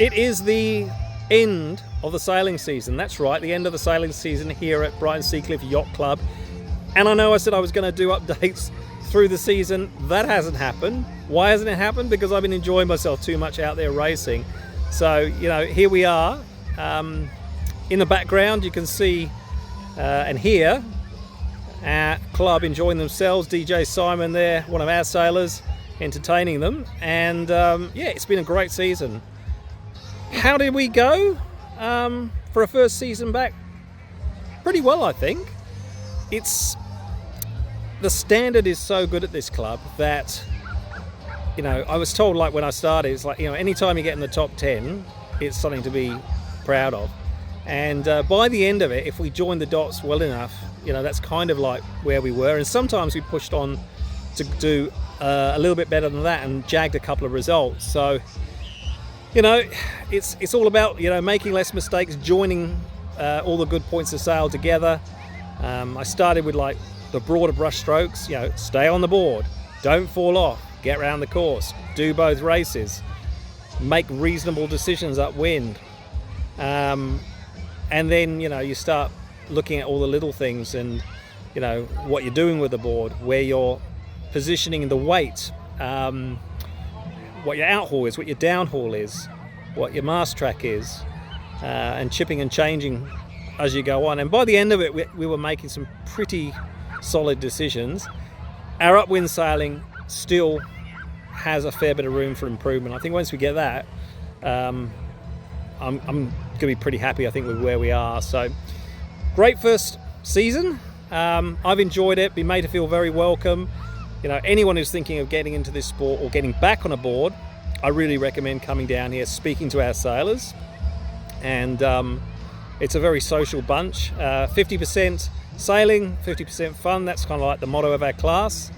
It is the end of the sailing season. That's right, the end of the sailing season here at Brighton Seacliff Yacht Club. And I know I said I was going to do updates through the season. That hasn't happened. Why hasn't it happened? Because I've been enjoying myself too much out there racing. So, you know, here we are. In the background, you can see and hear our club enjoying themselves. DJ Simon there, one of our sailors, entertaining them. And yeah, it's been a great season. How did we go for a first season back? Pretty well, I think. The standard is so good at this club that, you know, I was told, like when I started, it's like, you know, anytime you get in the top 10, it's something to be proud of. And by the end of it, if we joined the dots well enough, you know, that's kind of like where we were. And sometimes we pushed on to do a little bit better than that and jagged a couple of results. So, you know, it's all about, you know, making less mistakes, joining all the good points of sail together. I started with like the broader brush strokes, you know, stay on the board, don't fall off, get around the course, do both races, make reasonable decisions upwind. And then, you know, you start looking at all the little things and, you know, what you're doing with the board, where you're positioning the weight, what your outhaul is, what your downhaul is, what your mast track is, and chipping and changing as you go on. And by the end of it, we were making some pretty solid decisions. Our upwind sailing still has a fair bit of room for improvement. I think once we get that, I'm going to be pretty happy, I think, with where we are. So, great first season. I've enjoyed it, been made to feel very welcome. You know, anyone who's thinking of getting into this sport or getting back on a board, I really recommend coming down here, speaking to our sailors. And it's a very social bunch. 50% sailing, 50% fun. That's kind of like the motto of our class.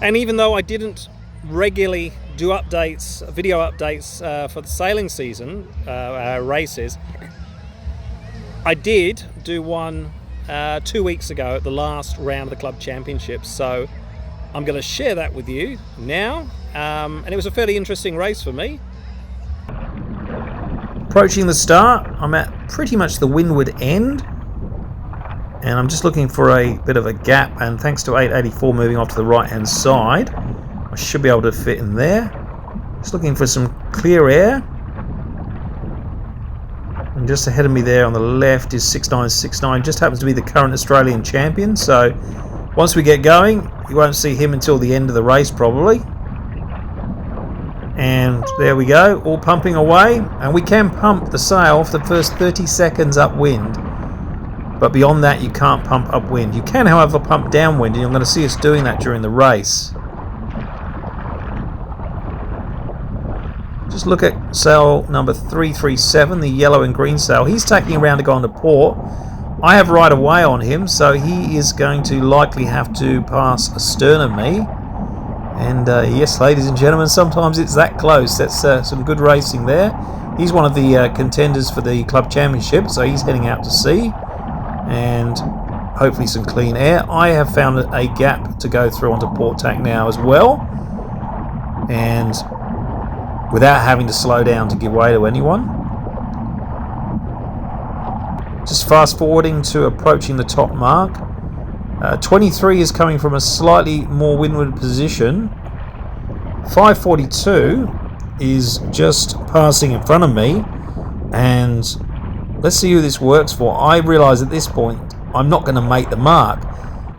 And even though I didn't regularly do updates, video updates for the sailing season, our races, I did do one 2 weeks ago at the last round of the club championships. So I'm going to share that with you now. And it was a fairly interesting race for me. Approaching the start, I'm at pretty much the windward end. And I'm just looking for a bit of a gap. And thanks to 884 moving off to the right hand side, I should be able to fit in there. Just looking for some clear air. And just ahead of me there on the left is 6969. Just happens to be the current Australian champion. So once we get going, you won't see him until the end of the race probably. And there we go, all pumping away. And we can pump the sail for the first 30 seconds upwind. But beyond that, you can't pump upwind. You can, however, pump downwind. And you're going to see us doing that during the race. Just look at sail number 337, the yellow and green sail. He's taking around to go into port. I have right of way on him, so he is going to likely have to pass astern of me. And yes, ladies and gentlemen, sometimes it's that close. That's some good racing there. He's one of the contenders for the club championship, so he's heading out to sea. And hopefully some clean air. I have found a gap to go through onto port tack now as well. And without having to slow down to give way to anyone. Just fast forwarding to approaching the top mark. 23 is coming from a slightly more windward position. 542 is just passing in front of me. And let's see who this works for. I realise at this point I'm not going to make the mark.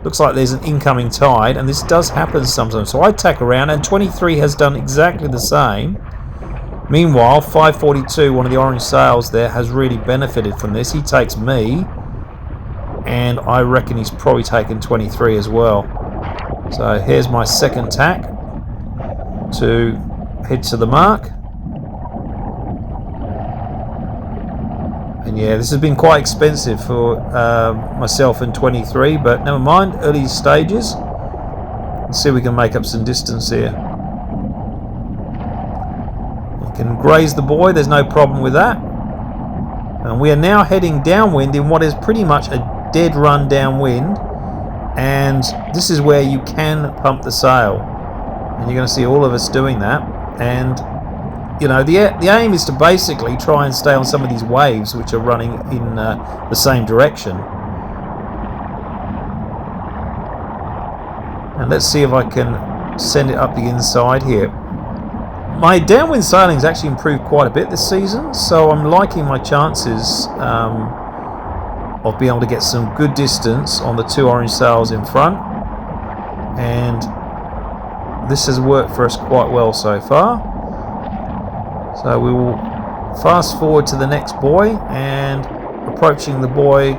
Looks like there's an incoming tide, and this does happen sometimes. So I tack around, and 23 has done exactly the same. Meanwhile, 542, one of the orange sails there, has really benefited from this. He takes me, and I reckon he's probably taken 23 as well. So here's my second tack to head to the mark. And yeah, this has been quite expensive for myself and 23, but never mind, early stages. Let's see if we can make up some distance here. Can graze the buoy, there's no problem with that. And we are now heading downwind in what is pretty much a dead run downwind, and this is where you can pump the sail, and you're going to see all of us doing that. And you know, the aim is to basically try and stay on some of these waves which are running in the same direction. And let's see if I can send it up the inside here. My downwind sailing has actually improved quite a bit this season, so I'm liking my chances of being able to get some good distance on the 2 orange sails in front. And this has worked for us quite well so far. So we will fast forward to the next buoy, and approaching the buoy,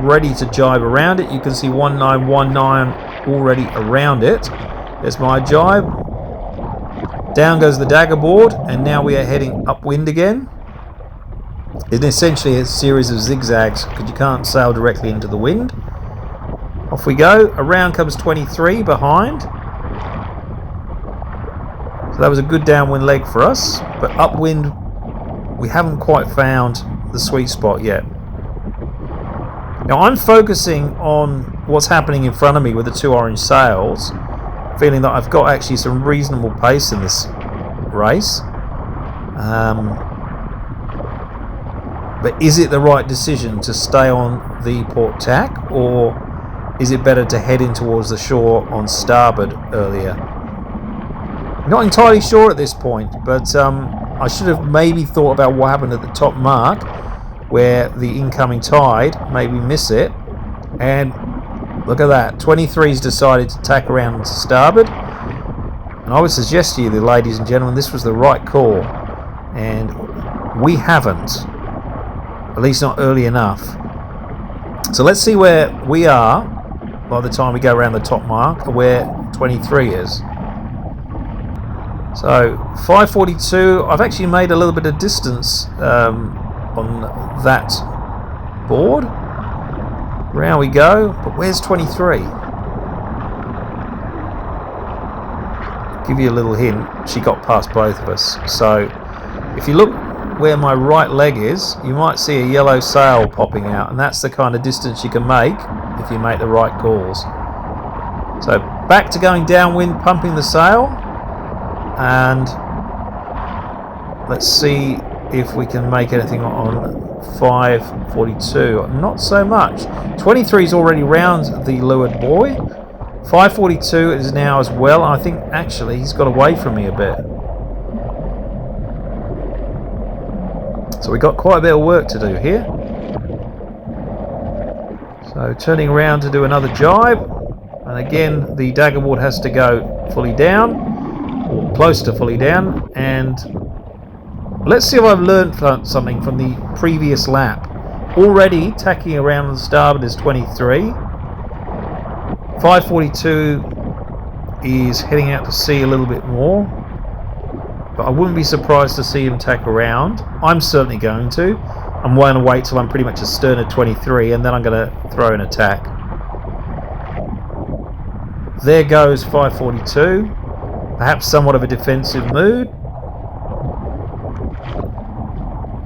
ready to jibe around it. You can see 1919 already around it. There's my jibe. Down goes the dagger board, and now we are heading upwind again. It's essentially a series of zigzags because you can't sail directly into the wind. Off we go. Around comes 23 behind. So that was a good downwind leg for us, but upwind we haven't quite found the sweet spot yet. Now I'm focusing on what's happening in front of me with the 2 orange sails, feeling that I've got actually some reasonable pace in this race. But is it the right decision to stay on the port tack, or is it better to head in towards the shore on starboard earlier? Not entirely sure at this point, but I should have maybe thought about what happened at the top mark where the incoming tide made me miss it. And look at that, 23's decided to tack around to starboard. And I would suggest to you, the ladies and gentlemen, this was the right call. And we haven't, at least not early enough. So let's see where we are by the time we go around the top mark, where 23 is. So 5:42, I've actually made a little bit of distance on that board. Round we go, but where's 23? Give you a little hint, she got past both of us. So if you look where my right leg is, you might see a yellow sail popping out, and that's the kind of distance you can make if you make the right calls. So back to going downwind, pumping the sail, and let's see if we can make anything on 5:42. Not so much. 23 is already round the leeward buoy. 5:42 is now as well. I think actually he's got away from me a bit. So we've got quite a bit of work to do here. So turning around to do another jibe, and again the dagger board has to go fully down, or close to fully down, and let's see if I've learned something from the previous lap. Already tacking around on the starboard is 23. 5:42 is heading out to sea a little bit more, but I wouldn't be surprised to see him tack around. I'm certainly going to. I'm going to wait till I'm pretty much astern of 23, and then I'm going to throw in a tack. There goes 5:42. Perhaps somewhat of a defensive mood.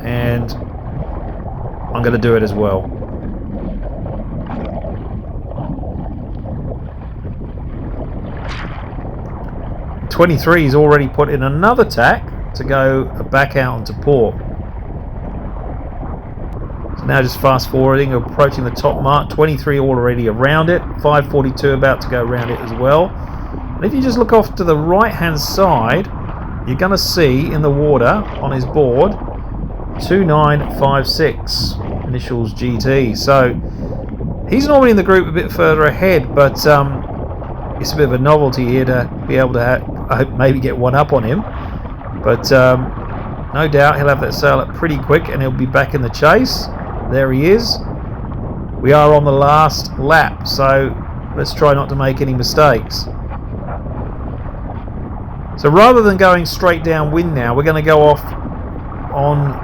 And I'm going to do it as well. '23's already put in another tack to go back out onto port. So now just fast forwarding, approaching the top mark. 23 already around it. 5:42 about to go around it as well. And if you just look off to the right hand side, you're going to see in the water on his board 2956, initials GT. So he's normally in the group a bit further ahead, but it's a bit of a novelty here to be able to I hope maybe get one up on him. But no doubt he'll have that sail up pretty quick, and he'll be back in the chase. There he is. We are on the last lap, so let's try not to make any mistakes. So rather than going straight downwind now, we're going to go off on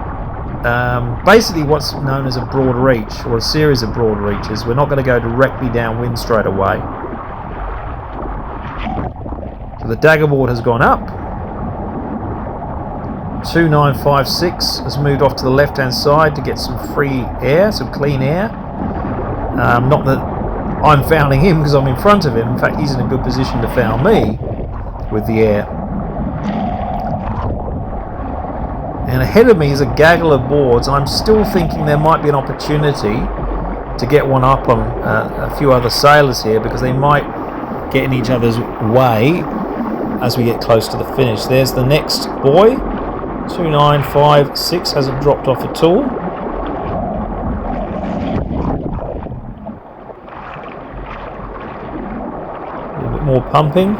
basically what's known as a broad reach, or a series of broad reaches. We're not going to go directly downwind straight away. So the dagger board has gone up. 2956 has moved off to the left hand side to get some free air, some clean air. Not that I'm fouling him because I'm in front of him. In fact, he's in a good position to foul me with the air. And ahead of me is a gaggle of boards, and I'm still thinking there might be an opportunity to get one up on a few other sailors here, because they might get in each other's way as we get close to the finish. There's the next buoy. 2956 hasn't dropped off at all. A little bit more pumping.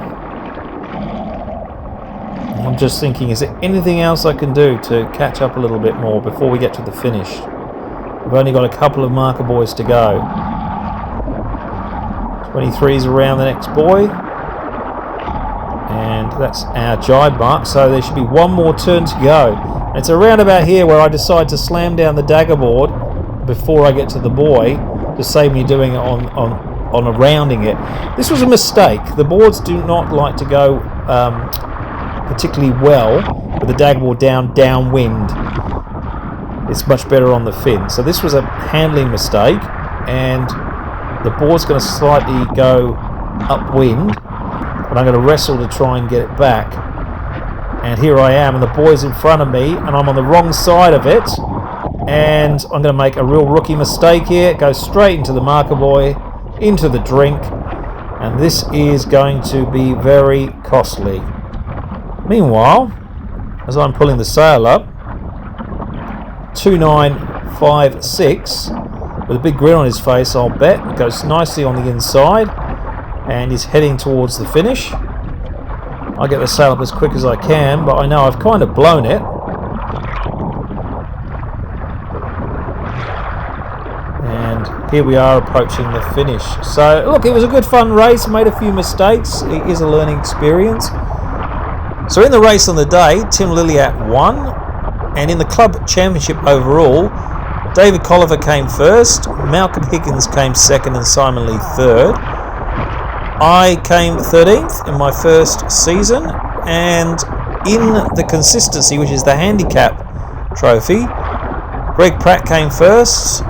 I'm just thinking, is there anything else I can do to catch up a little bit more before we get to the finish? We've only got a couple of marker buoys to go. 23's around the next buoy. And that's our jibe mark, so there should be one more turn to go. And it's around about here where I decide to slam down the dagger board before I get to the buoy, to save me doing it on a rounding it. This was a mistake. The boards do not like to go particularly well with the dagger board downwind. It's much better on the fin. So this was a handling mistake, and the board's going to slightly go upwind, but I'm going to wrestle to try and get it back. And here I am, and the buoy's in front of me, and I'm on the wrong side of it, and I'm going to make a real rookie mistake here. It goes straight into the marker buoy, into the drink, and this is going to be very costly. Meanwhile, as I'm pulling the sail up, 2956 with a big grin on his face, I'll bet. It goes nicely on the inside and is heading towards the finish. I'll get the sail up as quick as I can, but I know I've kind of blown it. And here we are approaching the finish. So look, it was a good fun race. Made a few mistakes. It is a learning experience. So in the race on the day, Tim Lilliat won. And in the club championship overall, David Colliver came first, Malcolm Higgins came second, and Simon Lee third. I came 13th in my first season, and in the consistency, which is the handicap trophy, Greg Pratt came first,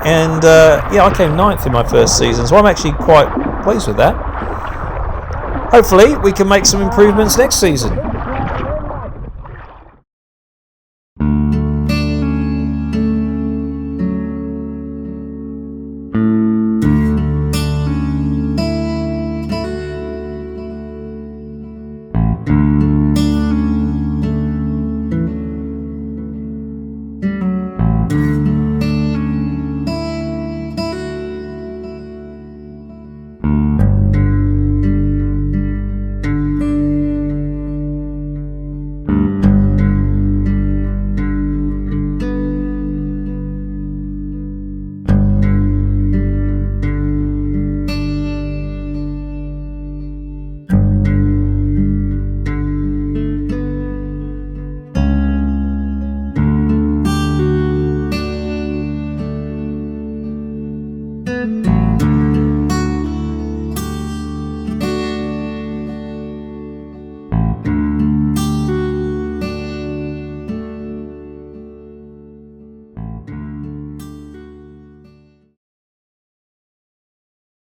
and I came 9th in my first season, so I'm actually quite pleased with that. Hopefully we can make some improvements next season.